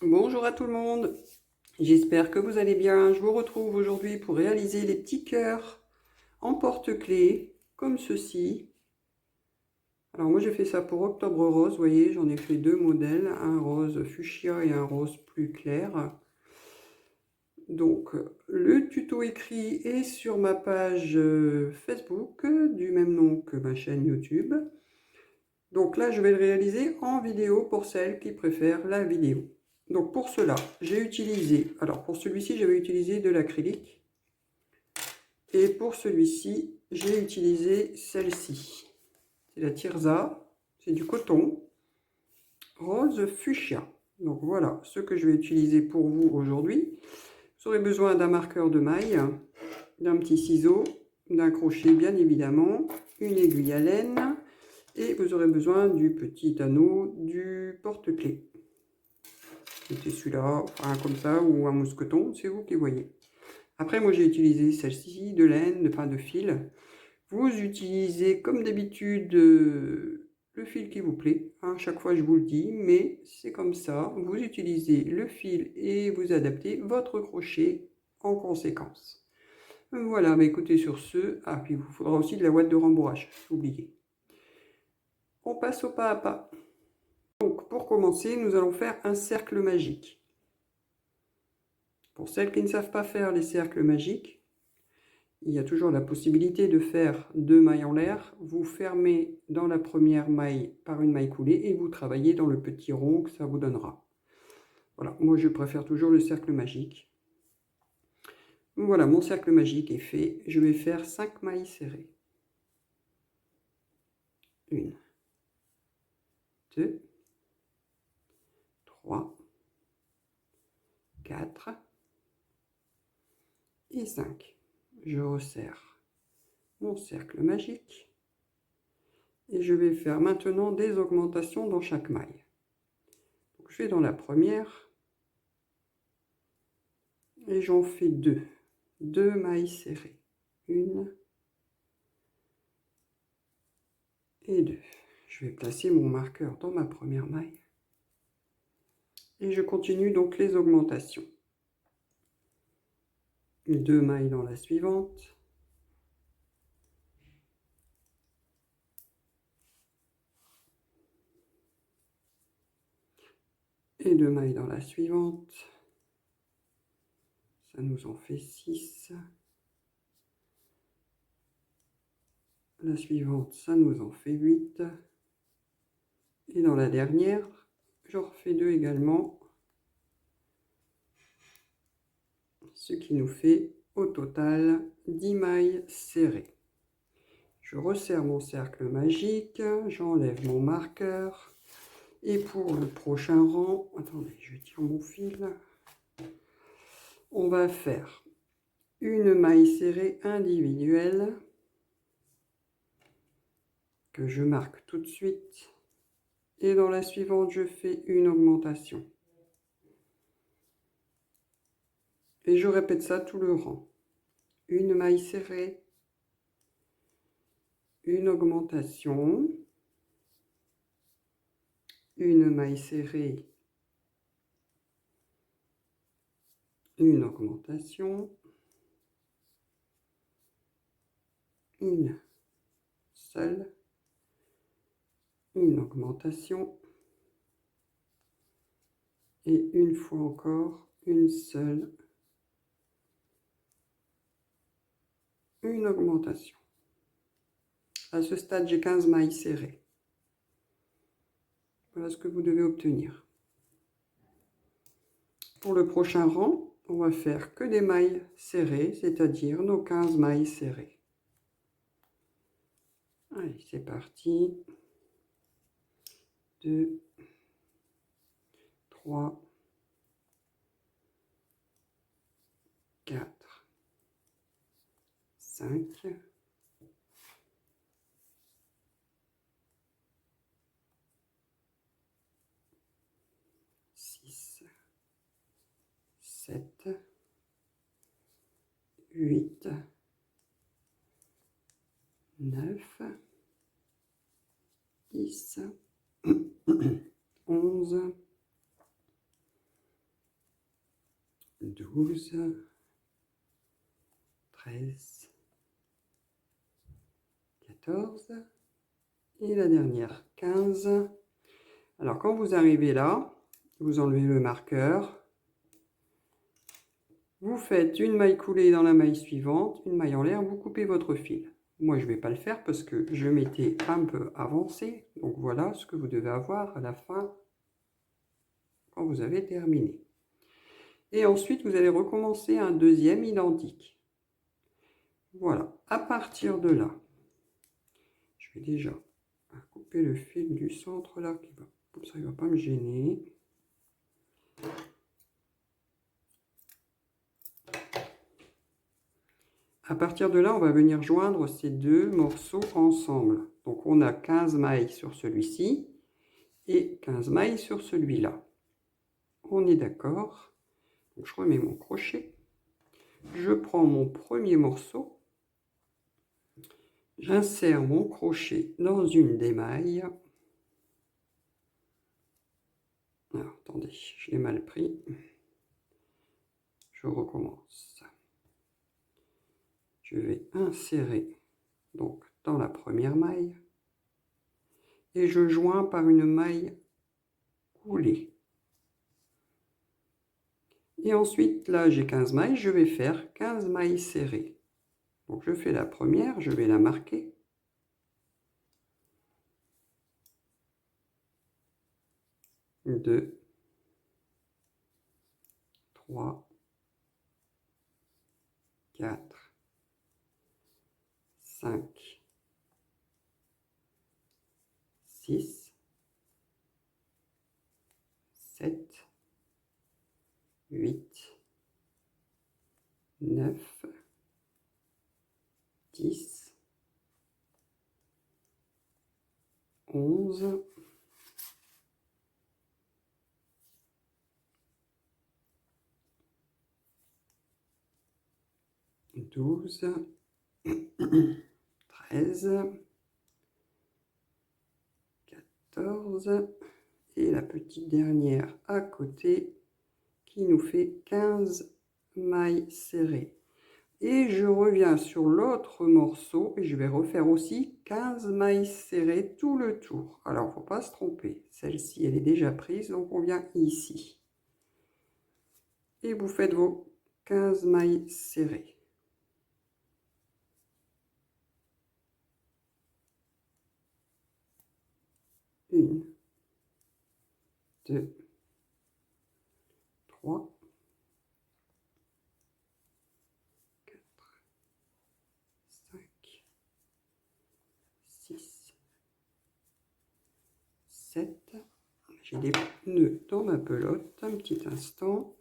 Bonjour à tout le monde, j'espère que vous allez bien. Je vous retrouve aujourd'hui pour réaliser les petits cœurs en porte-clés, comme ceci. Alors moi j'ai fait ça pour Octobre Rose, vous voyez, j'en ai fait deux modèles, un rose fuchsia et un rose plus clair. Donc le tuto écrit est sur ma page Facebook, du même nom que ma chaîne YouTube. Donc là je vais le réaliser en vidéo pour celles qui préfèrent la vidéo. Donc pour cela, j'ai utilisé, alors pour celui-ci, j'avais utilisé de l'acrylique. Et pour celui-ci, j'ai utilisé celle-ci. C'est la Tirza, c'est du coton, rose fuchsia. Donc voilà ce que je vais utiliser pour vous aujourd'hui. Vous aurez besoin d'un marqueur de maille, d'un petit ciseau, d'un crochet bien évidemment, une aiguille à laine, et vous aurez besoin du petit anneau du porte-clés. C'était celui-là, enfin comme ça, ou un mousqueton, c'est vous qui voyez. Après, moi j'ai utilisé celle-ci, de laine, enfin de fil. Vous utilisez comme d'habitude le fil qui vous plaît. À chaque fois je vous le dis, mais c'est comme ça. Vous utilisez le fil et vous adaptez votre crochet en conséquence. Voilà, bah écoutez sur ce. Ah, puis il vous faudra aussi de la ouate de rembourrage, oublié. On passe au pas à pas. Donc pour commencer, nous allons faire un cercle magique. Pour celles qui ne savent pas faire les cercles magiques, il y a toujours la possibilité de faire deux mailles en l'air. Vous fermez dans la première maille par une maille coulée et vous travaillez dans le petit rond que ça vous donnera. Voilà, moi je préfère toujours le cercle magique. Voilà, mon cercle magique est fait. Je vais faire 5 mailles serrées. 1, 2, 3, 4 et 5. Je resserre mon cercle magique et je vais faire maintenant des augmentations dans chaque maille. Donc, je vais dans la première et j'en fais 2. 2 mailles serrées. 1 et 2. Je vais placer mon marqueur dans ma première maille. Et je continue donc les augmentations. 2 mailles dans la suivante. Et 2 mailles dans la suivante. Ça nous en fait 6. La suivante, ça nous en fait 8. Et dans la dernière, j'en refais 2 également. Ce qui nous fait au total 10 mailles serrées. Je resserre mon cercle magique, j'enlève mon marqueur. Et pour le prochain rang, attendez, je tire mon fil. On va faire une maille serrée individuelle que je marque tout de suite. Et dans la suivante, je fais une augmentation. Et je répète ça tout le rang. Une maille serrée, une augmentation, une maille serrée, une augmentation, une seule, une augmentation, et une fois encore, une seule, une augmentation. À ce stade, j'ai 15 mailles serrées. Voilà ce que vous devez obtenir. Pour le prochain rang, on va faire que des mailles serrées, c'est-à-dire nos 15 mailles serrées. Allez, c'est parti. 2, 3, 4, 5, 6, 7, 8, 9, 10, 11, 12, 13, 14 et la dernière 15. Alors quand vous arrivez là, vous enlevez le marqueur, vous faites une maille coulée dans la maille suivante, une maille en l'air, vous coupez votre fil. Moi je ne vais pas le faire parce que je m'étais un peu avancé, donc voilà ce que vous devez avoir à la fin quand vous avez terminé. Et ensuite vous allez recommencer un deuxième identique. Voilà, à partir de là, je vais déjà couper le fil du centre là, comme ça il ne va pas me gêner. À partir de là, on va venir joindre ces deux morceaux ensemble. Donc on a 15 mailles sur celui-ci et 15 mailles sur celui-là. On est d'accord. Donc je remets mon crochet. Je prends mon premier morceau. J'insère mon crochet dans une des mailles. Alors, attendez, je l'ai mal pris. Je recommence. Je vais insérer donc dans la première maille et je joins par une maille coulée. Et ensuite, là, j'ai 15 mailles, je vais faire 15 mailles serrées. Donc, je fais la première, je vais la marquer. Deux, 3, 4, 5, 6, 7, 8, 9, 10, 11, 12, 13, 14 et la petite dernière à côté qui nous fait 15 mailles serrées. Et je reviens sur l'autre morceau et je vais refaire aussi 15 mailles serrées tout le tour. Alors, il ne faut pas se tromper. Celle-ci, elle est déjà prise, donc on vient ici. Et vous faites vos 15 mailles serrées. Une, deux, 3, 4, 5, 6, 7. J'ai des nœuds dans ma pelote, un petit instant.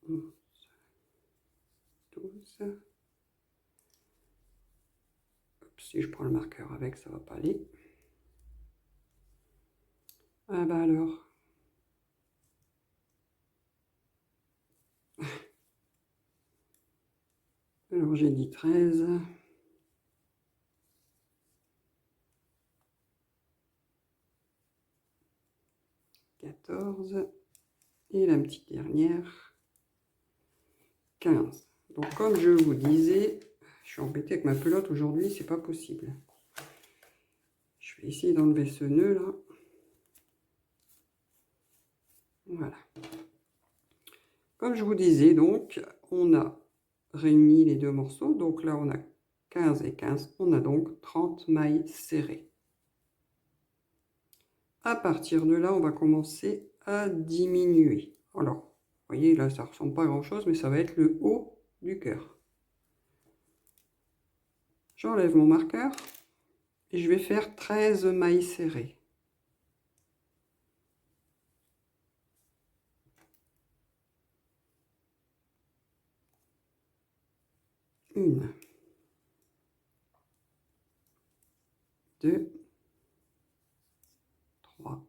Onze, 12. Si je prends le marqueur avec, ça va pas aller. Ah bah alors. Alors j'ai dit 13. 14. Et la petite dernière, 15. Donc comme je vous disais, je suis embêtée avec ma pelote aujourd'hui, c'est pas possible. Je vais essayer d'enlever ce nœud là. Voilà. Comme je vous disais, donc, on a réuni les deux morceaux. Donc là, on a 15 et 15. On a donc 30 mailles serrées. À partir de là, on va commencer à diminuer. Alors, vous voyez, là, ça ne ressemble pas à grand-chose, mais ça va être le haut du cœur. J'enlève mon marqueur et je vais faire 13 mailles serrées. Une, deux, 3,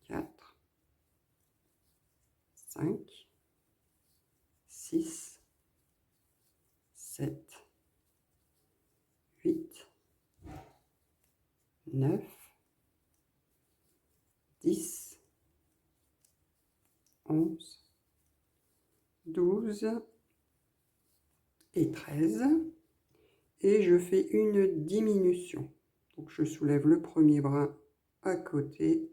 4, 5, 6, 7, 8, 9, 10, 11, 12 et 13. Et je fais une diminution. Donc je soulève le premier bras à côté.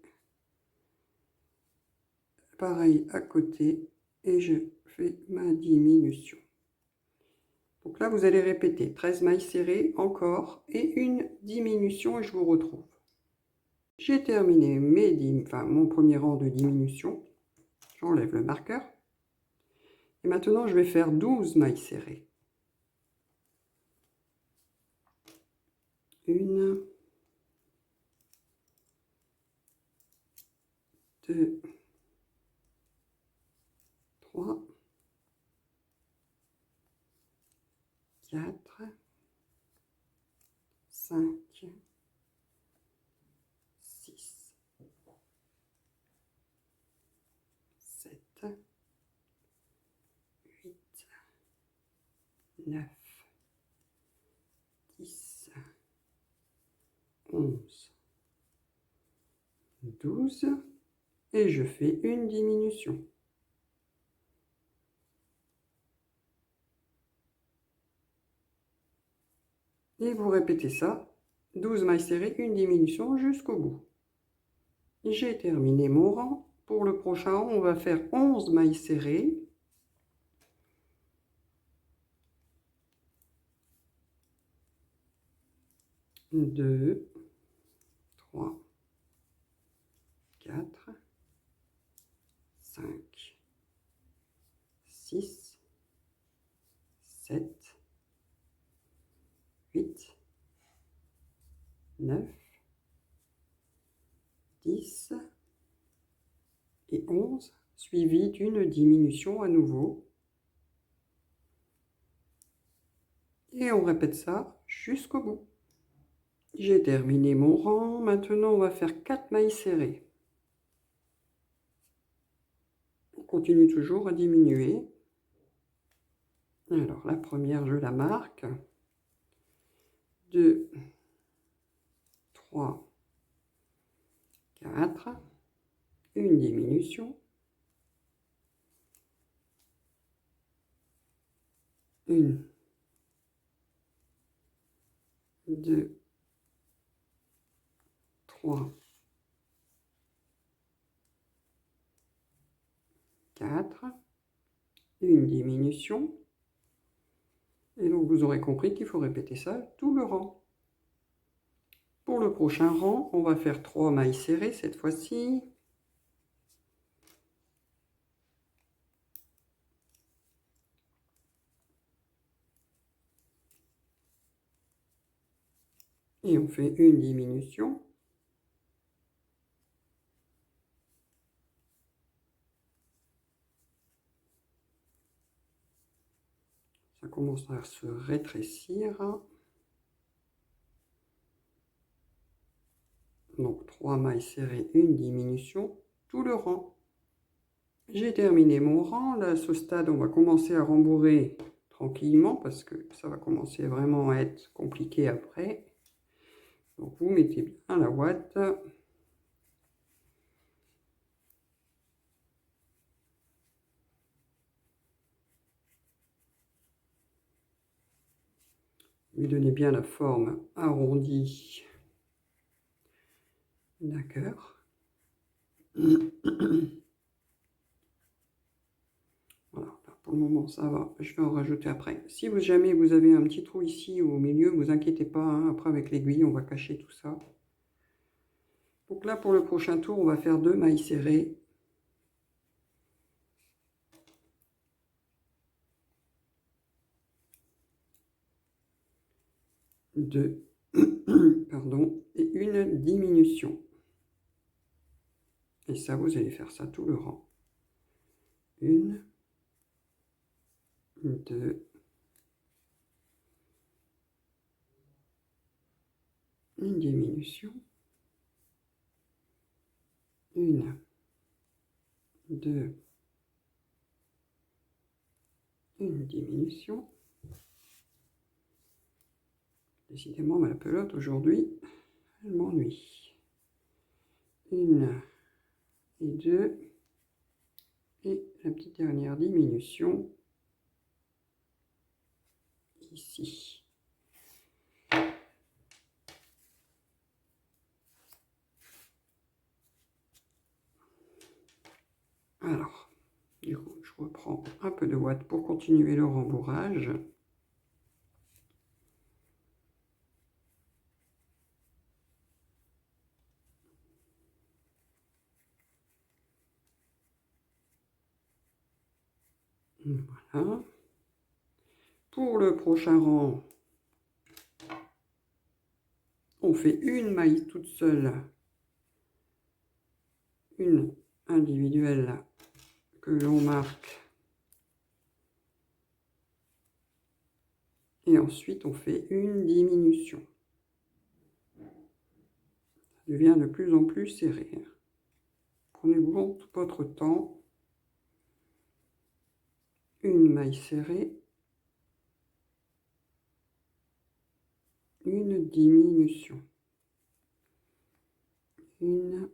Pareil à côté. Et je fais ma diminution. Donc là, vous allez répéter 13 mailles serrées encore et une diminution et je vous retrouve. J'ai terminé mon premier rang de diminution. J'enlève le marqueur. Et maintenant, je vais faire 12 mailles serrées. 1, 2, 3, 4, 5, 6, 7, 8, 9, 10, 11, 12 et je fais une diminution. Et vous répétez ça, 12 mailles serrées, une diminution jusqu'au bout. J'ai terminé mon rang. Pour le prochain rang, on va faire 11 mailles serrées. 2, 3, 4, 5, 6, 7, 8, 9, 10 et 11, suivi d'une diminution à nouveau. Et on répète ça jusqu'au bout. J'ai terminé mon rang. Maintenant, on va faire 4 mailles serrées. On continue toujours à diminuer. Alors, la première, je la marque. 2, 3, 4, une diminution. 1, 2, 3, 4, une diminution. Et donc, vous aurez compris qu'il faut répéter ça tout le rang. Pour le prochain rang, on va faire 3 mailles serrées cette fois-ci. Et on fait une diminution. Ça commence à se rétrécir. Donc 3 mailles serrées, une diminution, tout le rang. J'ai terminé mon rang. Là, à ce stade, on va commencer à rembourrer tranquillement parce que ça va commencer vraiment à être compliqué après. Donc vous mettez bien la ouate. Lui donnez bien la forme arrondie. D'accord. Voilà, pour le moment ça va, je vais en rajouter après. Si jamais vous avez un petit trou ici au milieu, vous inquiétez pas, hein, après avec l'aiguille on va cacher tout ça. Donc là pour le prochain tour, on va faire 2 mailles serrées. Deux, pardon, et une diminution. Et ça, vous allez faire ça tout le rang. 1, 2, une diminution. 1, 2, une diminution. Décidément, ma pelote aujourd'hui, elle m'ennuie. Une et deux. Et la petite dernière diminution ici. Alors, du coup, je reprends un peu de ouate pour continuer le rembourrage. Voilà. Pour le prochain rang, on fait une maille toute seule, une individuelle que l'on marque. Et ensuite, on fait une diminution. Ça devient de plus en plus serré. Prenez votre temps. Une maille serrée. Une diminution. Une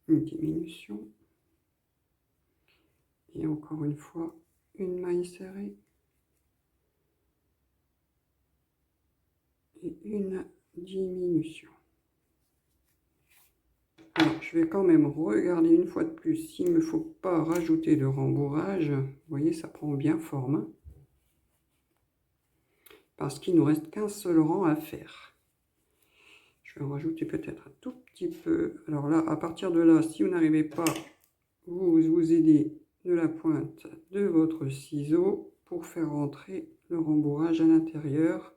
diminution. Et encore une fois, une maille serrée. Et une diminution. Alors, je vais quand même regarder une fois de plus s'il ne me faut pas rajouter de rembourrage. Vous voyez, ça prend bien forme. Hein, parce qu'il nous reste qu'un seul rang à faire. Je vais en rajouter peut-être un tout petit peu. Alors là, à partir de là, si vous n'arrivez pas, vous aidez de la pointe de votre ciseau pour faire rentrer le rembourrage à l'intérieur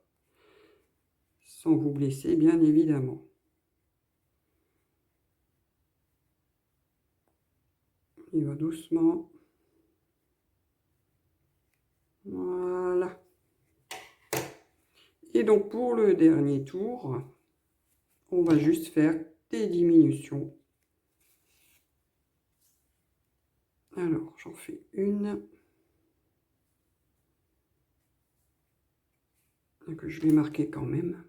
sans vous blesser, bien évidemment. Il va doucement. Voilà. Et donc pour le dernier tour, on va juste faire des diminutions. Alors, j'en fais une. Que je vais marquer quand même.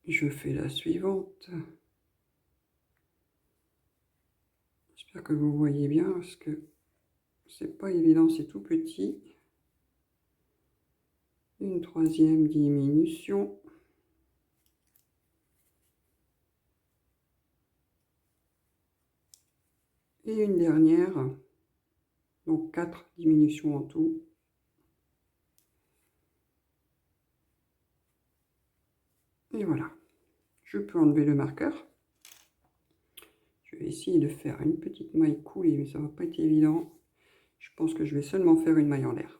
Je fais la suivante. J'espère que vous voyez bien parce que c'est pas évident, c'est tout petit. Une troisième diminution. Et une dernière. Donc 4 diminutions en tout. Et voilà. Je peux enlever le marqueur. Je vais essayer de faire une petite maille coulée, mais ça va pas être évident. Je pense que je vais seulement faire une maille en l'air.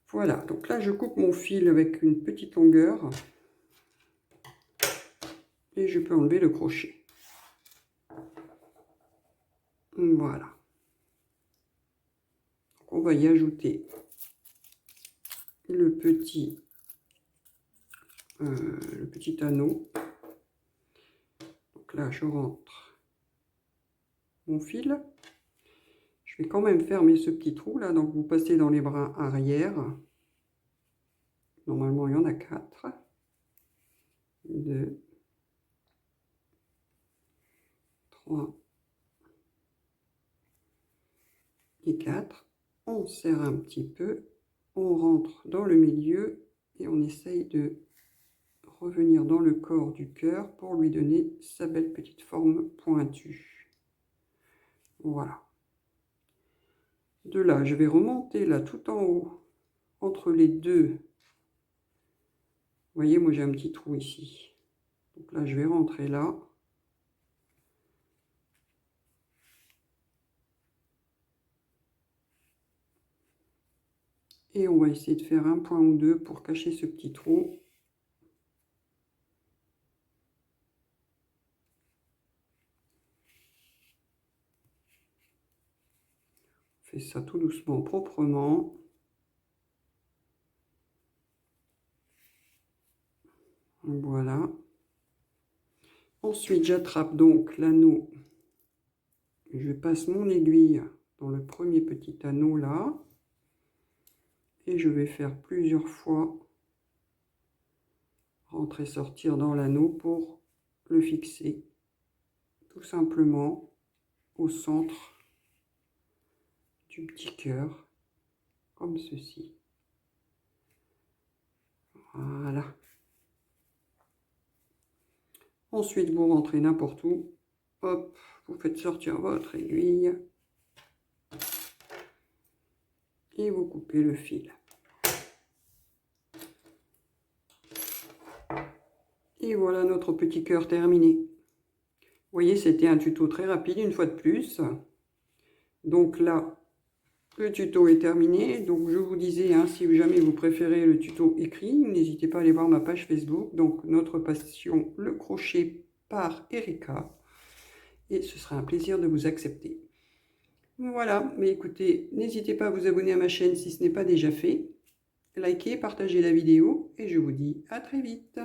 Voilà, donc là je coupe mon fil avec une petite longueur. Et je peux enlever le crochet. Voilà. Donc on va y ajouter le petit anneau. Donc là je rentre mon fil. Je vais quand même fermer ce petit trou là, donc vous passez dans les brins arrière. Normalement il y en a 4. 2, 3 et 4. On serre un petit peu, on rentre dans le milieu et on essaye de revenir dans le corps du cœur pour lui donner sa belle petite forme pointue. Voilà. De là, je vais remonter là tout en haut, entre les deux. Vous voyez, moi j'ai un petit trou ici. Donc là, je vais rentrer là. Et on va essayer de faire un point ou deux pour cacher ce petit trou. On fait ça tout doucement, proprement. Ensuite, j'attrape donc l'anneau. Je passe mon aiguille dans le premier petit anneau là. Et je vais faire plusieurs fois rentrer, sortir dans l'anneau pour le fixer tout simplement au centre du petit cœur, comme ceci. Voilà. Ensuite, vous rentrez n'importe où. Hop, vous faites sortir votre aiguille. Et vous coupez le fil. Et voilà notre petit cœur terminé. Vous voyez, c'était un tuto très rapide, une fois de plus. Donc là, le tuto est terminé. Donc je vous disais, hein, si jamais vous préférez le tuto écrit, n'hésitez pas à aller voir ma page Facebook. Donc notre passion, le crochet par Erika. Et ce sera un plaisir de vous accepter. Voilà, mais écoutez, n'hésitez pas à vous abonner à ma chaîne si ce n'est pas déjà fait. Likez, partagez la vidéo et je vous dis à très vite.